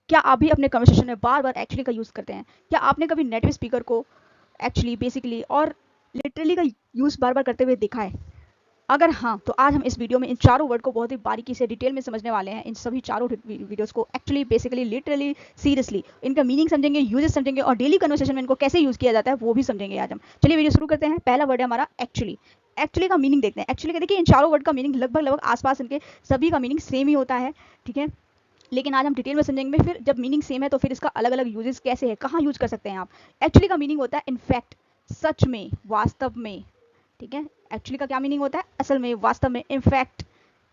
क्या आप भी अपने कन्वर्सेशन में बार बार एक्चुअली का यूज़ करते हैं? क्या आपने कभी नेटिव स्पीकर को एक्चुअली, बेसिकली और लिटरली का यूज़ बार बार करते हुए देखा है? अगर हाँ, तो आज हम इस वीडियो में इन चारों वर्ड को बहुत ही बारीकी से डिटेल में समझने वाले हैं। इन सभी चारों वीडियोस को एक्चुअली, बेसिकली, लिटरली, सीरियसली इनका मीनिंग समझेंगे, यूजेस समझेंगे और डेली कन्वर्सेशन में इनको कैसे यूज़ किया जाता है वो भी समझेंगे आज हम। चलिए वीडियो शुरू करते हैं। पहला वर्ड है हमारा एक्चुअली। एक्चुअली का मीनिंग देखते हैं। एक्चुअली का देखिए, इन चारों वर्ड का मीनिंग लगभग लगभग आसपास इनके सभी का मीनिंग सेम ही होता है, ठीक है। लेकिन आज हम डिटेल में समझेंगे। फिर जब मीनिंग सेम है तो फिर इसका अलग अलग यूजेस कैसे है, कहाँ यूज कर सकते हैं आप। एक्चुअली का मीनिंग होता है इनफैक्ट, सच में, वास्तव में, ठीक है। एक्चुअली का क्या मीनिंग होता है? असल में, वास्तव में, इनफैक्ट,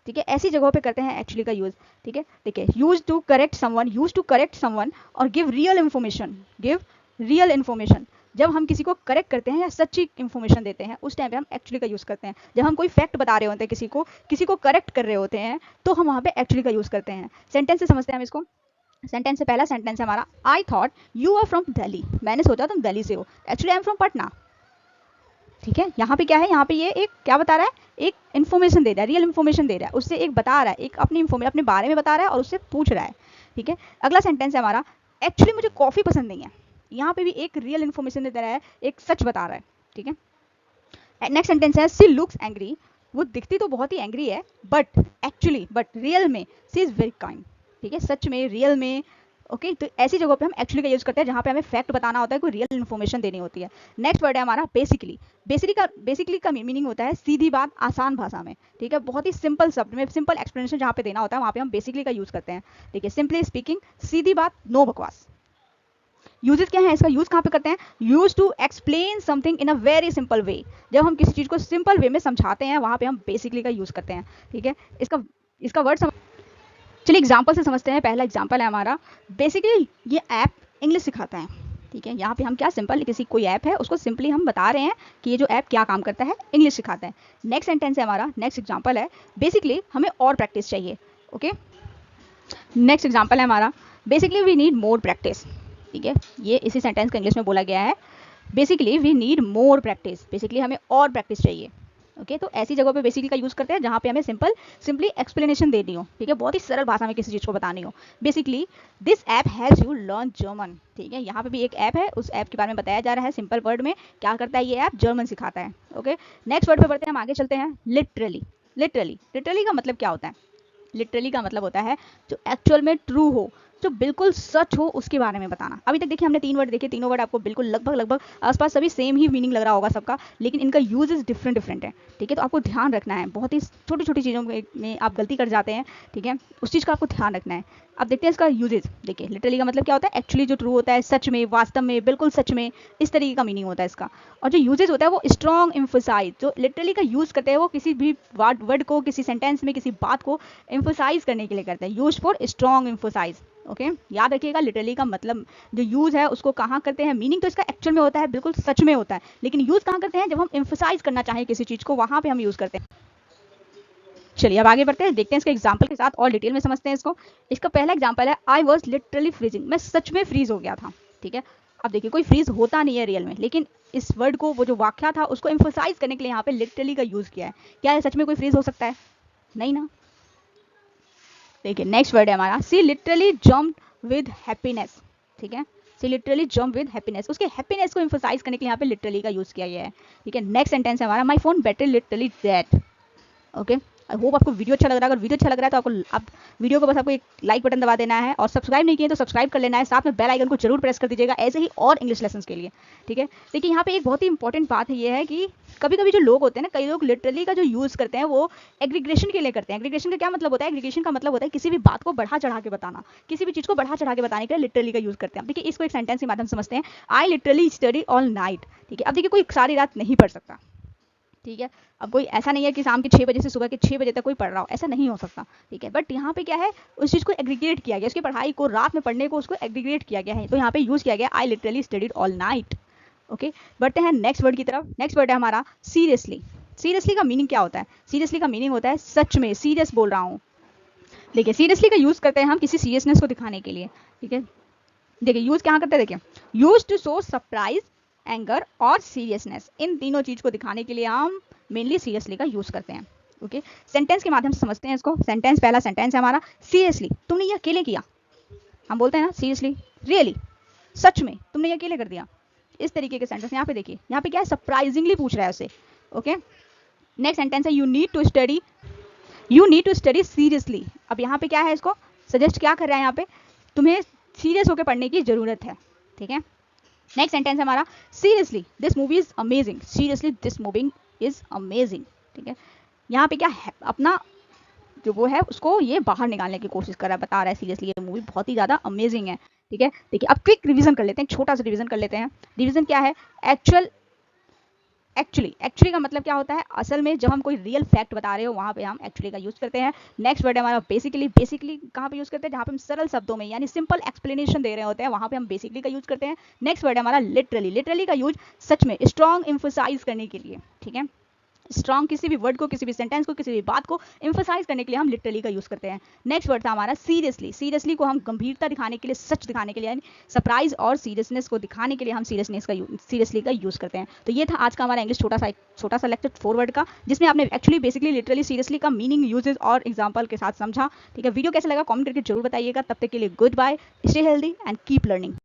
ठीक है। ऐसी जगहों पे करते हैं एक्चुअली का यूज, ठीक है। देखिए, use to correct someone, use to correct someone और give real information, give real information. जब हम किसी को करेक्ट करते हैं या सच्ची इन्फॉर्मेशन देते हैं उस टाइम पे हम एक्चुअली का यूज करते हैं। जब हम कोई फैक्ट बता रहे होते हैं, किसी को करेक्ट कर रहे होते हैं, तो हम वहाँ पे एक्चुअली का यूज करते हैं। सेंटेंस से समझते हैं हम इसको। सेंटेंस से पहला सेंटेंस है हमारा, I thought you are from Delhi. मैंने सोचा तुम दिल्ली से हो, actually I am from Patna, ठीक है। यहाँ पे क्या है, यहाँ पे ये एक क्या बता रहा है, एक इन्फॉर्मेशन दे रहा है, रियल इन्फॉर्मेशन दे रहा है, उससे एक बता रहा है, एक अपने बारे में बता रहा है और उससे पूछ रहा है, ठीक है। अगला सेंटेंस है हमारा, एक्चुअली मुझे कॉफी पसंद नहीं है। यहाँ पे भी एक रियल इन्फॉर्मेशन दे रहा है, एक सच बता रहा है, ठीक है। नेक्स्ट सेंटेंस है, सी लुक्स एंग्री। वो दिखती तो बहुत ही एंग्री है, बट रियल में सी इज वेरी काइंड, ठीक है। सच में, रियल में, ओके। तो ऐसी जगहों पे हम एक्चुअली का यूज करते हैं जहाँ पे हमें फैक्ट बताना होता है, कोई रियल इन्फॉर्मेशन देनी होती है। नेक्स्ट वर्ड है हमारा बेसिकली। बेसिकली का मीनिंग होता है सीधी बात, आसान भाषा में, ठीक है। बहुत ही सिंपल शब्द में सिंपल एक्सप्लेनेशन जहाँ पे देना होता है वहाँ पे हम बेसिकली का यूज करते हैं, ठीक है। सिंपली स्पीकिंग, सीधी बात, नो बकवास। यूजेस क्या है, इसका यूज कहाँ पे करते हैं? Use to explain something in a very simple way. जब हम किसी चीज को सिंपल वे में समझाते हैं वहाँ पे हम बेसिकली का यूज करते हैं, ठीक है। इसका इसका वर्ड चलिए एग्जाम्पल से समझते हैं। पहला एग्जाम्पल है हमारा, बेसिकली ये ऐप इंग्लिश सिखाता है, ठीक है। यहाँ पे हम क्या सिंपल, कोई ऐप है उसको सिंपली हम बता रहे हैं कि ये जो ऐप क्या काम करता है, इंग्लिश सिखाता है। नेक्स्ट सेंटेंस है हमारा, नेक्स्ट एग्जाम्पल है, बेसिकली हमें और प्रैक्टिस चाहिए, ओके। नेक्स्ट एग्जाम्पल है हमारा, basically we need more practice, ठीक है। ये इसी सेंटेंस का इंग्लिश में बोला गया है, basically we need more practice, बेसिकली हमें और प्रैक्टिस चाहिए, ओके। तो ऐसी जगहों पे बेसिकली का यूज करते हैं जहाँ पे हमें सिंपली एक्सप्लेनेशन देनी हो, ठीक है। बहुत ही सरल भाषा में किसी चीज को बतानी हो। Basically this app helps you learn German, ठीक है। यहाँ पे भी एक ऐप है, उस ऐप के बारे में बताया जा रहा है सिंपल वर्ड में, क्या करता है ये ऐप, जर्मन सिखाता है, ओके। नेक्स्ट वर्ड पे बढ़ते हैं, हम आगे चलते हैं। लिटरली का मतलब क्या होता है? लिटरली का मतलब होता है जो एक्चुअल में ट्रू हो, जो बिल्कुल सच हो उसके बारे में बताना। अभी तक देखिए हमने 3 वर्ड देखे, तीनों वर्ड आपको बिल्कुल लगभग आसपास सभी सेम ही मीनिंग लग रहा होगा सबका, लेकिन इनका यूजेस डिफरेंट है, ठीक है। तो आपको ध्यान रखना है, बहुत ही छोटी छोटी चीज़ों में आप गलती कर जाते हैं, ठीक है। उस चीज़ का आपको ध्यान रखना है। अब देखते हैं इसका यूजेस। देखिए लिटरली का मतलब क्या होता है, एक्चुअली जो ट्रू होता है, सच में, वास्तव में, बिल्कुल सच में, इस तरीके का मीनिंग होता है इसका। और जो यूजेस होता है वो स्ट्रॉन्ग एम्फोसाइज, जो लिटरली का यूज करते हैं वो किसी भी वर्ड को, किसी सेंटेंस में, किसी बात को एम्फोसाइज करने के लिए करते हैं, use for strong emphasize, okay. याद रखिएगा लिटरली का मतलब जो यूज है उसको कहाँ करते हैं, मीनिंग तो इसका एक्चुअल में होता है, बिल्कुल सच में होता है, लेकिन यूज कहाँ करते हैं, जब हम एम्फोसाइज करना चाहें किसी चीज को, वहां पे हम यूज करते हैं। चलिए अब आगे बढ़ते हैं, देखते हैं इसके एग्जाम्पल के साथ और डिटेल में समझते हैं इसको। इसका पहला एग्जाम्पल है, आई वॉज लिटरली फ्रीजिंग। मैं सच में फ्रीज हो गया था, ठीक है। अब देखिए कोई फ्रीज होता नहीं है रियल में, लेकिन इस वर्ड को, वो जो वाक्या था उसको एम्फोसाइज करने के लिए यहाँ पे लिटरली का यूज किया है। क्या है, सच में कोई फ्रीज हो सकता है? नहीं ना। देखिए नेक्स्ट वर्ड है हमारा, सी लिटरली जम्प्ड विद हैप्पीनेस, ठीक है। सी लिटरली जम्प विद हैप्पीनेस, उसके हैप्पीनेस को एम्फोसाइज करने के लिए यहाँ पे लिटरली का यूज किया गया है, ठीक है। नेक्स्ट सेंटेंस है हमारा, my phone battery literally dead, okay. I hope आपको वीडियो अच्छा लग रहा है। अगर वीडियो अच्छा लग रहा है तो आप वीडियो को बस आपको एक लाइक बटन दबा देना है, और सब्सक्राइब नहीं किए तो सब्सक्राइब कर लेना है, साथ में बेल आइकन को जरूर प्रेस कर दीजिएगा, ऐसे ही और इंग्लिश लेसन के लिए, ठीक है। देखिए यहाँ पे एक बहुत ही इंपॉर्टेंट बात है, ये है कि कभी कभी जो लोग होते हैं ना, कई लोग लिटरली का जो यूज करते हैं वो एग्रीगेशन के लिए करते हैं। एग्रीगेशन का क्या मतलब होता है? एग्रीगेशन का मतलब होता है किसी भी बात को बढ़ा चढ़ा के बताना, किसी भी चीज को बढ़ा चढ़ा के बताने के लिए लिटरली का यूज करते हैं। देखिए इसको एक सेंटेंस के माध्यम से समझते हैं, I literally study all night, ठीक है। अब देखिए कोई सारी रात नहीं पढ़ सकता, ठीक है। अब कोई ऐसा नहीं है कि शाम के 6 बजे से सुबह के 6 बजे तक कोई पढ़ रहा हो, ऐसा नहीं हो सकता, ठीक है। बट यहाँ पे क्या है, उस चीज़ को एग्रीगेट किया गया, उसकी पढ़ाई को, रात में पढ़ने को, उसको एग्रीगेट किया गया है, तो यहाँ पे यूज किया गया I literally studied all night, okay. बढ़ते हैं नेक्स्ट वर्ड की तरफ। नेक्स्ट वर्ड है हमारा सीरियसली। सीरियसली का मीनिंग क्या होता है? सीरियसली का मीनिंग होता है सच में, सीरियस बोल रहा हूँ। देखिए सीरियसली का यूज करते हैं हम किसी सीरियसनेस को दिखाने के लिए, ठीक है। देखिए यूज क्या करते हैं, देखिए use to show surprise, anger और सीरियसनेस, इन तीनों चीज को दिखाने के लिए हम मेनली सीरियसली का यूज करते हैं, ओके। सेंटेंस के माध्यम से समझते हैं इसको। सेंटेंस, पहला सेंटेंस है हमारा, सीरियसली तुमने ये अकेले किया, हम बोलते हैं ना सीरियसली, रियली, सच में, तुमने ये अकेले कर दिया। इस तरीके के सेंटेंस यहाँ पे देखिए, यहाँ पे क्या है, सरप्राइजिंगली पूछ रहा है उसे। ओके, नेक्स्ट सेंटेंस है you need to study, you need to study seriously. अब यहाँ पे क्या है, इसको सजेस्ट क्या कर रहा है, यहाँ पे तुम्हें सीरियस होकर पढ़ने की जरूरत है। ठीक है, नेक्स्ट सेंटेंस है हमारा seriously this movie is amazing, seriously this movie is amazing. ठीक है, यहाँ पे क्या है, अपना जो वो है उसको ये बाहर निकालने की कोशिश कर रहा है, बता रहा है सीरियसली ये मूवी बहुत ही ज़्यादा अमेजिंग है। ठीक है, देखिए अब क्विक रिवीजन कर लेते हैं, छोटा सा रिवीजन कर लेते हैं। रिवीजन क्या है, एक्चुअल, एक्चुअली का मतलब क्या होता है, असल में जब हम कोई रियल फैक्ट बता रहे हो वहाँ पे हम एक्चुअली का यूज़ करते हैं। नेक्स्ट वर्ड है हमारा बेसिकली, बेसिकली कहाँ पे यूज़ करते हैं, जहाँ पे हम सरल शब्दों में यानी सिंपल एक्सप्लेनेशन दे रहे होते हैं वहाँ पे हम बेसिकली का यूज़ करते हैं। नेक्स्ट वर्ड है हमारा लिटरली, लिटरली का यूज सच में स्ट्रॉन्ग एम्फोसाइज करने के लिए। ठीक है, स्ट्रॉन्ग किसी भी वर्ड को, किसी भी सेंटेंस को, किसी भी बात को एम्फोसाइज करने के लिए हम लिटरली का यूज करते हैं। नेक्स्ट वर्ड था हमारा सीरियसली, सीरियसली को हम गंभीरता दिखाने के लिए, सच दिखाने के लिए, यानी सरप्राइज और सीरियसनेस को दिखाने के लिए हम सीरियसली का यूज करते हैं। तो ये था आज का हमारा इंग्लिश छोटा सा लेक्चर 4 वर्ड का, जिसमें आपने एक्चुअली बेसिकली लिटरली सीरियसली का मीनिंग, यूजेस और एग्जाम्पल के साथ समझा। ठीक है, वीडियो कैसा लगा कमेंट करके जरूर बताइएगा। तब तक के लिए good bye, stay healthy and keep learning.